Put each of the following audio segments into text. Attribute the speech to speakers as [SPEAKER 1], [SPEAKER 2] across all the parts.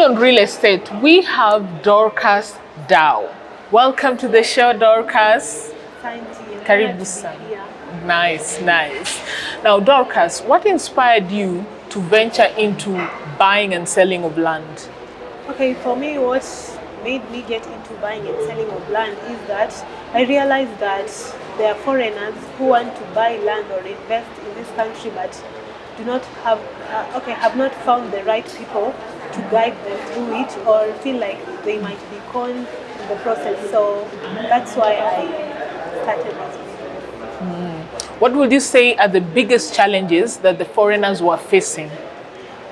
[SPEAKER 1] on real estate, we have Dorcas Dow. Welcome to the show, Dorcas.
[SPEAKER 2] Thank you.
[SPEAKER 1] Karibu sana. Nice, nice. Now, Dorcas, what inspired you to venture into buying and selling of land?
[SPEAKER 2] Okay, for me, what made me get into buying and selling of land is that I realized that there are foreigners who want to buy land or invest in this country, but do not have not found the right people to guide them through it, or feel like they might be conned in the process. So that's why I started this business.
[SPEAKER 1] What would you say are the biggest challenges that the foreigners were facing?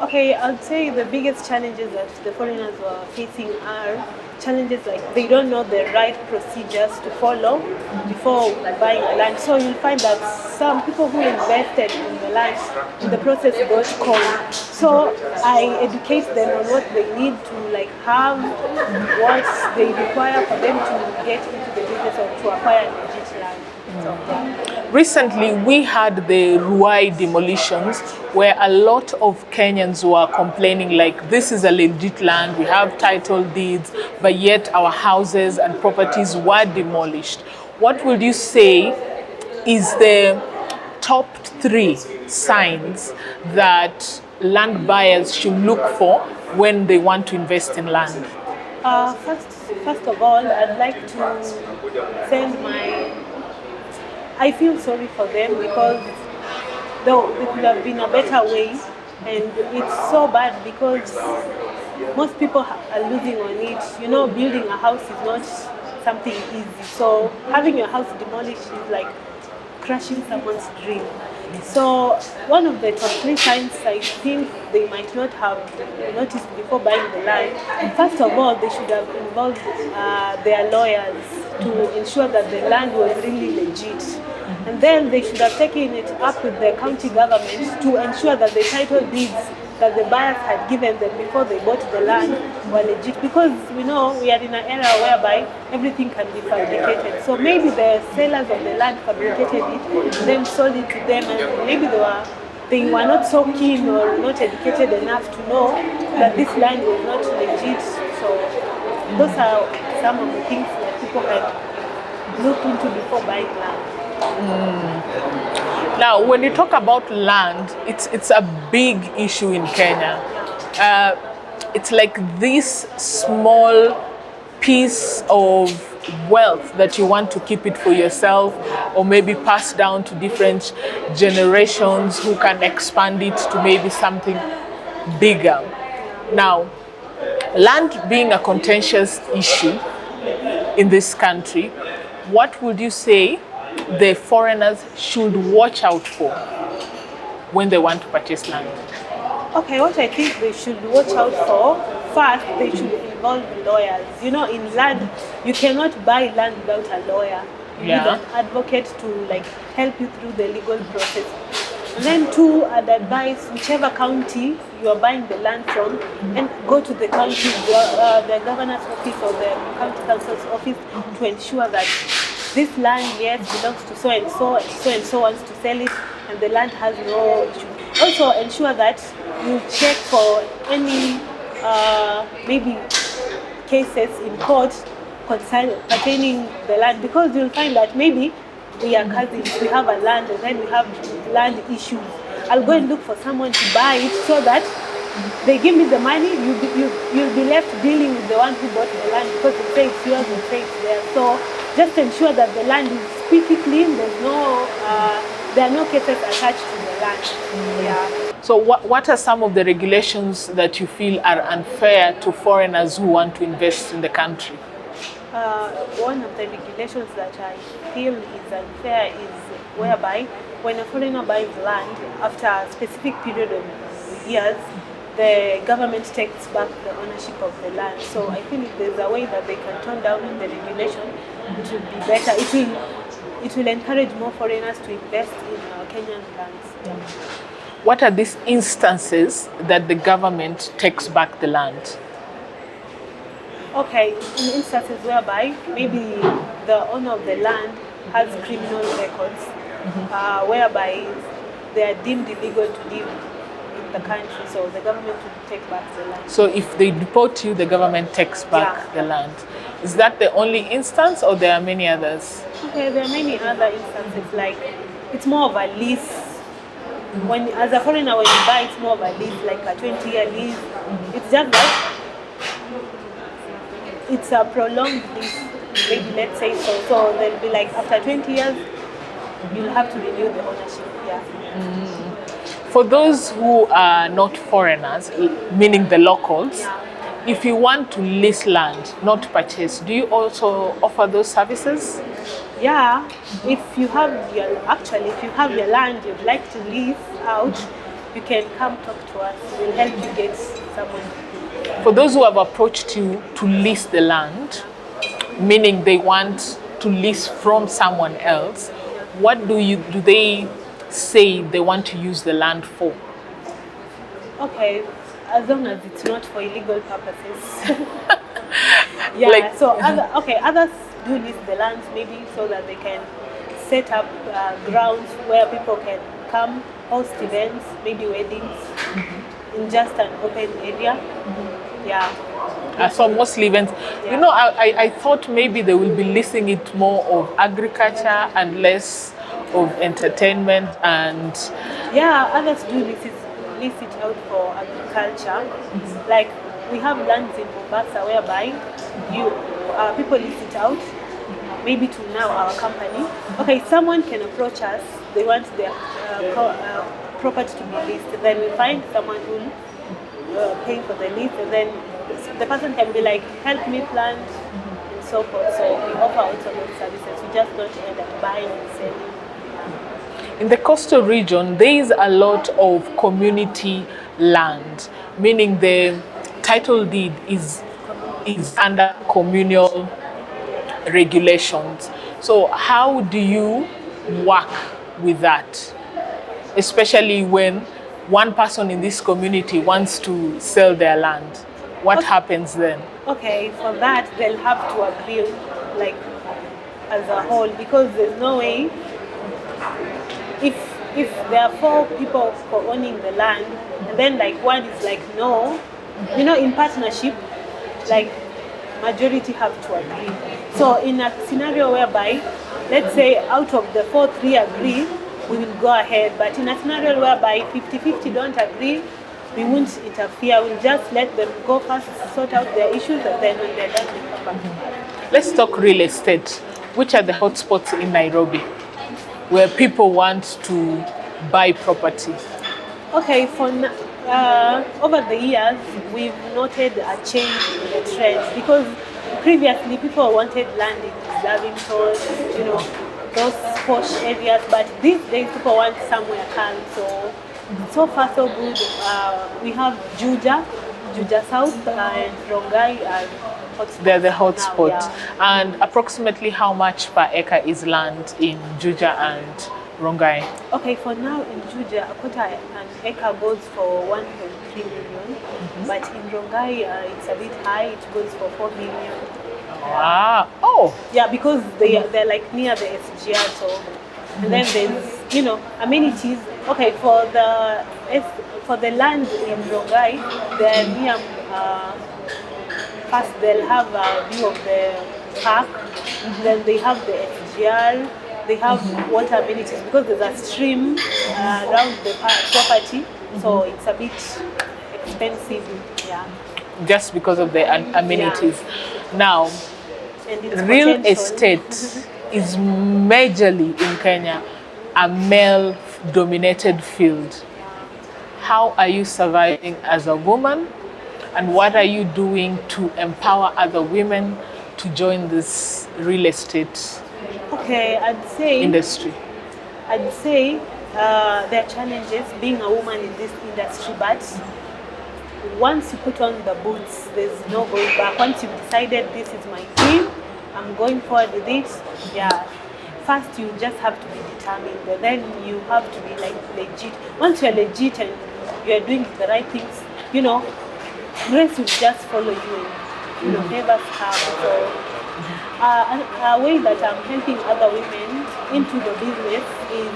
[SPEAKER 2] Okay, I'd say the biggest challenges that the foreigners were facing are challenges like they don't know the right procedures to follow before buying a land. So you'll find that some people who invested in the land, in the process got conned. So I educate them on what they need to have, what they require for them to get into the business or to acquire legit land.
[SPEAKER 1] Recently, we had the Ruai demolitions where a lot of Kenyans were complaining like, this is a legit land, we have title deeds, but yet our houses and properties were demolished. What would you say is the top 3 signs that land buyers should look for when they want to invest in land?
[SPEAKER 2] First of all, I'd like to send I feel sorry for them, because though there could have been a better way, and it's so bad because most people are losing on it. You know, building a house is not something easy. So having your house demolished is like crushing someone's dream. So one of the top 3 signs I think they might not have noticed before buying the land, first of all, they should have involved their lawyers to ensure that the land was really legit. And then they should have taken it up with the county government to ensure that the title deeds that the buyers had given them before they bought the land were legit, because we know we are in an era whereby everything can be fabricated. So maybe the sellers of the land fabricated it, then sold it to them, and maybe they were not so keen or not educated enough to know that this land was not legit. So those are some of the things that people can look into before buying land.
[SPEAKER 1] Now, when you talk about land, it's a big issue in Kenya. It's like this small piece of wealth that you want to keep it for yourself, or maybe pass down to different generations who can expand it to maybe something bigger. Now, land being a contentious issue in this country, what would you say the foreigners should watch out for when they want to purchase land?
[SPEAKER 2] Okay, what I think they should watch out for, first, they should involve lawyers. You know, in land, you cannot buy land without a lawyer. You need an advocate to help you through the legal process. And then 2, I'd advise whichever county you are buying the land from, and go to the county, the governor's office or the county council's office to ensure that this land, yes, belongs to so and so wants to sell it, and the land has no issue. Also ensure that you check for any maybe cases in court pertaining the land, because you'll find that maybe we are cousins, we have a land, and then we have land issues. I'll go and look for someone to buy it, so that they give me the money, you'll be left dealing with the one who bought the land, because they say it's yours, they say it's theirs. So just ensure that the land is squeaky clean, there are no cases attached to the land. Yeah.
[SPEAKER 1] So what are some of the regulations that you feel are unfair to foreigners who want to invest in the country?
[SPEAKER 2] One of the regulations that I feel is unfair is whereby when a foreigner buys land, after a specific period of years, the government takes back the ownership of the land. So I feel if there's a way that they can turn down the regulation, it will be better. It will encourage more foreigners to invest in Kenyan lands.
[SPEAKER 1] What are these instances that the government takes back the land?
[SPEAKER 2] Okay, in instances whereby maybe the owner of the land has criminal records, whereby they are deemed illegal to live in the country, so the government will take back the land.
[SPEAKER 1] So if they deport you, the government takes back
[SPEAKER 2] Yeah.
[SPEAKER 1] the land. Is that the only instance, or there are many others?
[SPEAKER 2] Okay, there are many other instances, like it's more of a lease. When, as a foreigner, when you buy, it's more of a lease, like a 20-year lease. It's just that it's a prolonged lease, maybe let's say so. So they'll be like, after 20 years, you'll have to renew the ownership. Yeah.
[SPEAKER 1] For those who are not foreigners, meaning the locals, if you want to lease land, not purchase, do you also offer those services?
[SPEAKER 2] Yeah, if you have your land you'd like to lease out, you can come talk to us. We'll help you get someone.
[SPEAKER 1] For those who have approached you to lease the land, meaning they want to lease from someone else, what do they say they want to use the land for?
[SPEAKER 2] Okay, as long as it's not for illegal purposes. Yeah.
[SPEAKER 1] Like-
[SPEAKER 2] So others do lease the lands maybe so that they can set up grounds where people can come, host events, maybe weddings, in just an open area. Yeah.
[SPEAKER 1] So mostly events. You know, I thought maybe they will be leasing it more of agriculture and less of entertainment and
[SPEAKER 2] Yeah, others do lease it out for agriculture. Like we have lands in Mombasa whereby people lease it out, maybe to now our company. Okay, someone can approach us. They want their property to be leased. Then we find someone who pay for the lease, and then the person can be like, help me plant and so forth. So we offer also those services. We just don't end up buying and selling.
[SPEAKER 1] in the coastal region, there is a lot of community land, meaning the title deed is under communal regulations. So how do you work with that? Especially when one person in this community wants to sell their land. What happens then?
[SPEAKER 2] Okay, for that they'll have to agree, like as a whole, because there's no way. If there are 4 people owning the land, and then like one is like no, in partnership, like majority have to agree. So in a scenario whereby, let's say out of the 4, 3 agree, we will go ahead. But in a scenario whereby 50-50 don't agree, we won't interfere. We'll just let them go first, sort out their issues, and then when they're done, we come back.
[SPEAKER 1] Let's talk real estate. Which are the hotspots in Nairobi where people want to buy property?
[SPEAKER 2] Okay, over the years, we've noted a change in the trends, because previously people wanted land in Lavington, those posh areas, but these days people want somewhere calm. So far so good. We have Juja South, and Rongai are hotspots.
[SPEAKER 1] They're the
[SPEAKER 2] now,
[SPEAKER 1] hotspots.
[SPEAKER 2] yeah.
[SPEAKER 1] And approximately how much per acre is land in Juja and Rongai?
[SPEAKER 2] Okay, for now in Juja, a quarter an acre goes for 1.3 million, but in Rongai it's a bit high. It goes for 4 million.
[SPEAKER 1] Wow. Oh,
[SPEAKER 2] Yeah, because they're like near the SGR, so and then there's amenities. Okay, for the land in Rongai, they're near. First, they'll have a view of the park. Then they have the SGR. They have water amenities because there's a stream around the property, so it's a bit expensive. Yeah.
[SPEAKER 1] just because of the amenities. Now,
[SPEAKER 2] And it's
[SPEAKER 1] real
[SPEAKER 2] potential.
[SPEAKER 1] estate is majorly in Kenya a male-dominated field. How are you surviving as a woman, and what are you doing to empower other women to join this real estate
[SPEAKER 2] Okay,
[SPEAKER 1] industry?
[SPEAKER 2] I'd say there are challenges being a woman in this industry, but once you put on the boots, there's no going back. Once you've decided this is my dream, I'm going forward with it. Yeah. First, you just have to be determined, and then you have to be like legit. Once you're legit and you're doing the right things, grace will just follow you, and favors come. So, a way that I'm helping other women into the business is,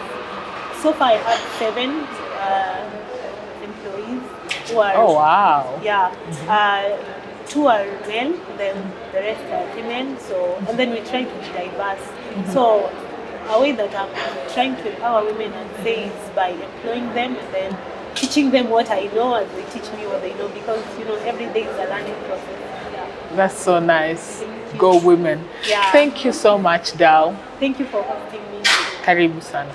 [SPEAKER 2] so far I have 7 employees. who are
[SPEAKER 1] Oh, wow.
[SPEAKER 2] yeah, two are men, then the rest are female. So, and then we try to be diverse. So, a way that I'm trying to empower women and say is by employing them and then teaching them what I know and they teach me what they know, because every day is a learning process. Yeah.
[SPEAKER 1] That's so nice.
[SPEAKER 2] Thank you.
[SPEAKER 1] Go women.
[SPEAKER 2] Yeah.
[SPEAKER 1] Thank you so much, Dao.
[SPEAKER 2] Thank you for hosting me.
[SPEAKER 1] Karibu sana.